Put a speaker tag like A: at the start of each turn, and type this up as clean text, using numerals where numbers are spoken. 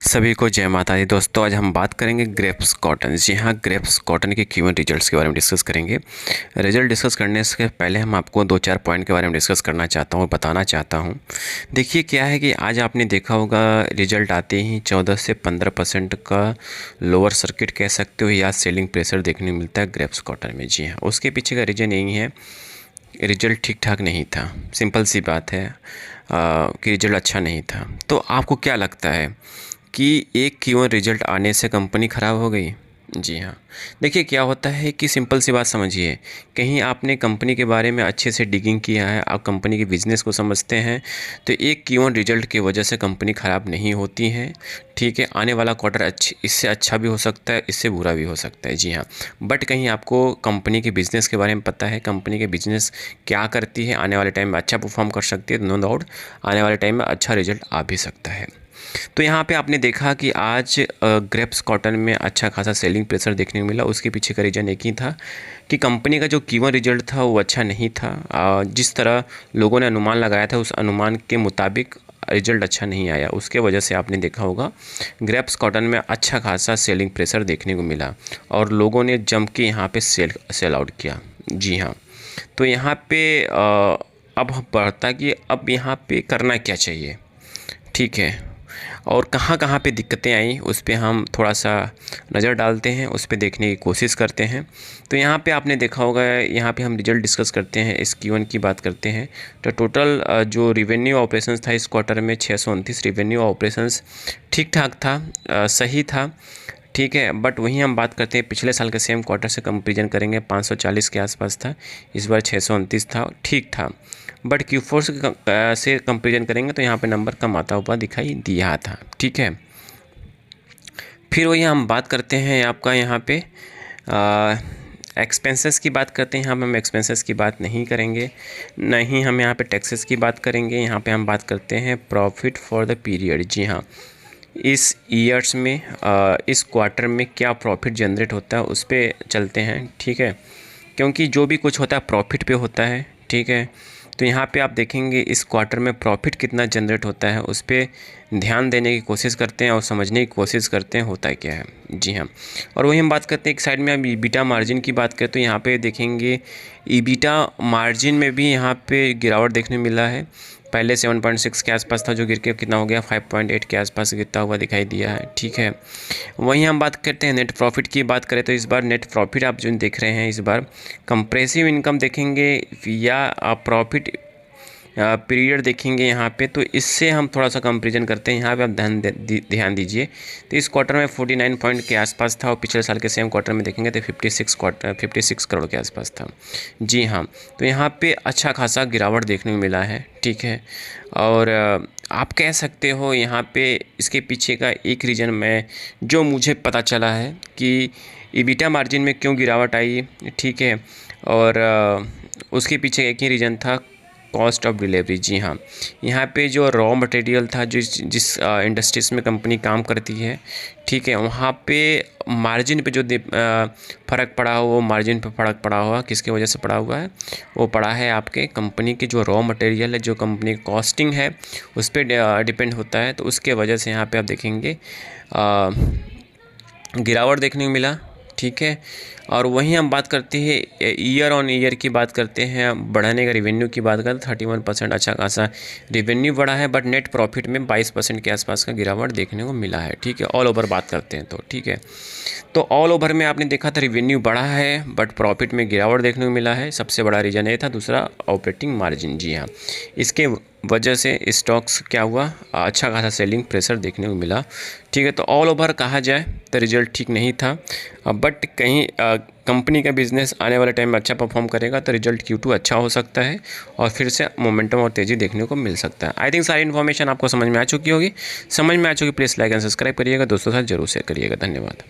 A: सभी को जय माता दी दोस्तों। आज हम बात करेंगे ग्रेप्स कॉटन। जी हाँ, ग्रेप्स कॉटन के Q1 रिजल्ट्स के बारे में डिस्कस करेंगे। रिजल्ट डिस्कस करने से पहले हम आपको 2-4 पॉइंट के बारे में डिस्कस करना चाहता हूँ, बताना चाहता हूँ। देखिए क्या है कि आज आपने देखा होगा रिजल्ट आते ही 14 से 15% का लोअर सर्किट कह सकते हो या सेलिंग प्रेशर देखने को मिलता है ग्रेप्स कॉटन में। जी हाँ, उसके पीछे का रीज़न यही है, रिजल्ट ठीक ठाक नहीं था। सिंपल सी बात है कि रिजल्ट अच्छा नहीं था। तो आपको क्या लगता है कि एक Q1 रिजल्ट आने से कंपनी ख़राब हो गई? जी हाँ, देखिए क्या होता है कि सिंपल सी बात समझिए, कहीं आपने कंपनी के बारे में अच्छे से डिगिंग किया है, आप कंपनी के बिज़नेस को समझते हैं, तो एक Q1 रिजल्ट की वजह से कंपनी ख़राब नहीं होती है। ठीक है, आने वाला क्वार्टर इससे अच्छा भी हो सकता है, इससे बुरा भी हो सकता है। जी हाँ, बट कहीं आपको कंपनी के बिज़नेस के बारे में पता है, कंपनी के बिज़नेस क्या करती है, आने वाले टाइम में अच्छा परफॉर्म कर सकती है, नो डाउट आने वाले टाइम में अच्छा रिजल्ट आ भी सकता है। तो यहाँ पे आपने देखा कि आज ग्रेप्स कॉटन में अच्छा खासा सेलिंग प्रेशर देखने को मिला। उसके पीछे का रीज़न एक ही था कि कंपनी का जो Q1 रिजल्ट था वो अच्छा नहीं था। जिस तरह लोगों ने अनुमान लगाया था उस अनुमान के मुताबिक रिजल्ट अच्छा नहीं आया। उसके वजह से आपने देखा होगा ग्रेप्स कॉटन में अच्छा खासा सेलिंग प्रेशर देखने को मिला और लोगों ने जम के यहाँ पे सेल आउट किया। जी हाँ, तो यहाँ पे अब बढ़ता कि अब यहाँ पे करना क्या चाहिए। ठीक है, और कहाँ कहाँ पे दिक्कतें आई उस पे हम थोड़ा सा नज़र डालते हैं, उस पे देखने की कोशिश करते हैं। तो यहाँ पे आपने देखा होगा, यहाँ पे हम रिजल्ट डिस्कस करते हैं, इस Q1 की बात करते हैं। तो टोटल जो रिवेन्यू ऑपरेशंस था इस क्वार्टर में 629 रिवेन्यू ऑपरेशंस ठीक ठाक था, सही था। ठीक है, बट वहीं हम बात करते हैं पिछले साल के सेम क्वार्टर से कंपेरिजन करेंगे, 540 के आसपास था, इस बार 629 था, ठीक था। बट Q4 से कंपेरिजन करेंगे तो यहाँ पे नंबर कम आता हुआ दिखाई दिया था। ठीक है, फिर वही हम बात करते हैं आपका यहाँ पे एक्सपेंसेस की बात करते हैं। यहाँ पे हम एक्सपेंसेस की बात नहीं करेंगे, नहीं हम यहाँ पे टैक्सेस की बात करेंगे। यहाँ पे हम बात करते हैं प्रॉफिट फॉर द पीरियड। जी हाँ, इस ईयर्स में इस क्वार्टर में क्या प्रॉफिट जनरेट होता है उस पर चलते हैं। ठीक है, क्योंकि जो भी कुछ होता है प्रॉफिट पे होता है। ठीक है, तो यहाँ पे आप देखेंगे इस क्वार्टर में प्रॉफिट कितना जनरेट होता है उस पर ध्यान देने की कोशिश करते हैं और समझने की कोशिश करते हैं होता है क्या है। जी हाँ, और वही हम बात करते हैं एक साइड में अब ईबिटा मार्जिन की बात करें तो यहाँ पे देखेंगे ईबिटा मार्जिन में भी यहाँ पे गिरावट देखने मिला है। पहले 7.6 के आसपास था जो गिर के कितना हो गया 5.8 के आसपास गिरता हुआ दिखाई दिया है। ठीक है, वहीं हम बात करते हैं नेट प्रॉफिट की बात करें तो इस बार नेट प्रॉफिट आप जो देख रहे हैं इस बार कंप्रेसिव इनकम देखेंगे या प्रॉफिट पीरियड देखेंगे यहाँ पे, तो इससे हम थोड़ा सा कंपेरिजन करते हैं। यहाँ पे आप ध्यान दीजिए तो इस क्वार्टर में 49 पॉइंट के आसपास था और पिछले साल के सेम क्वार्टर में देखेंगे तो 56 करोड़ के आसपास था। जी हाँ, तो यहाँ पे अच्छा खासा गिरावट देखने को मिला है। ठीक है, और आप कह सकते हो यहाँ पे इसके पीछे का एक रीज़न जो मुझे पता चला है कि ईबिटा मार्जिन में क्यों गिरावट आई। ठीक है, और उसके पीछे एक ही रीज़न था, कॉस्ट ऑफ डिलीवरी। जी हाँ, यहाँ पे जो रॉ मटेरियल था जिस इंडस्ट्रीज़ में कंपनी काम करती है, ठीक है, वहाँ पे मार्जिन पे जो फ़र्क पड़ा हो वो मार्जिन पे फ़र्क पड़ा हुआ किसकी वजह से पड़ा हुआ है, वो पड़ा है आपके कंपनी के जो रॉ मटेरियल है, जो कंपनी की कॉस्टिंग है उस पर डिपेंड होता है। तो उसके वजह से यहाँ पे आप देखेंगे गिरावट देखने को मिला। ठीक है, और वहीं हम बात करते हैं ईयर ऑन ईयर की बात करते हैं, बढ़ाने का रेवेन्यू की बात करें 31% अच्छा खासा रेवेन्यू बढ़ा है, बट नेट प्रॉफिट में 22% के आसपास का गिरावट देखने को मिला है। ठीक है, ऑल ओवर बात करते हैं तो ठीक है, तो ऑल ओवर में आपने देखा था रेवेन्यू बढ़ा है बट प्रॉफिट में गिरावट देखने को मिला है। सबसे बड़ा रीज़न ये था। दूसरा ऑपरेटिंग मार्जिन। जी हाँ, इसके वजह से स्टॉक्स क्या हुआ, अच्छा खासा सेलिंग प्रेशर देखने को मिला। ठीक है, तो ऑल ओवर कहा जाए तो रिजल्ट ठीक नहीं था, बट कहीं कंपनी का बिजनेस आने वाले टाइम में अच्छा परफॉर्म करेगा तो रिजल्ट Q2 अच्छा हो सकता है और फिर से मोमेंटम और तेज़ी देखने को मिल सकता है। आई थिंक सारी इन्फॉर्मेशन आपको समझ में आ चुकी होगी। समझ में आ चुकी प्लीज़ लाइक एंड सब्सक्राइब करिएगा, दोस्तों के साथ जरूर शेयर करिएगा। धन्यवाद।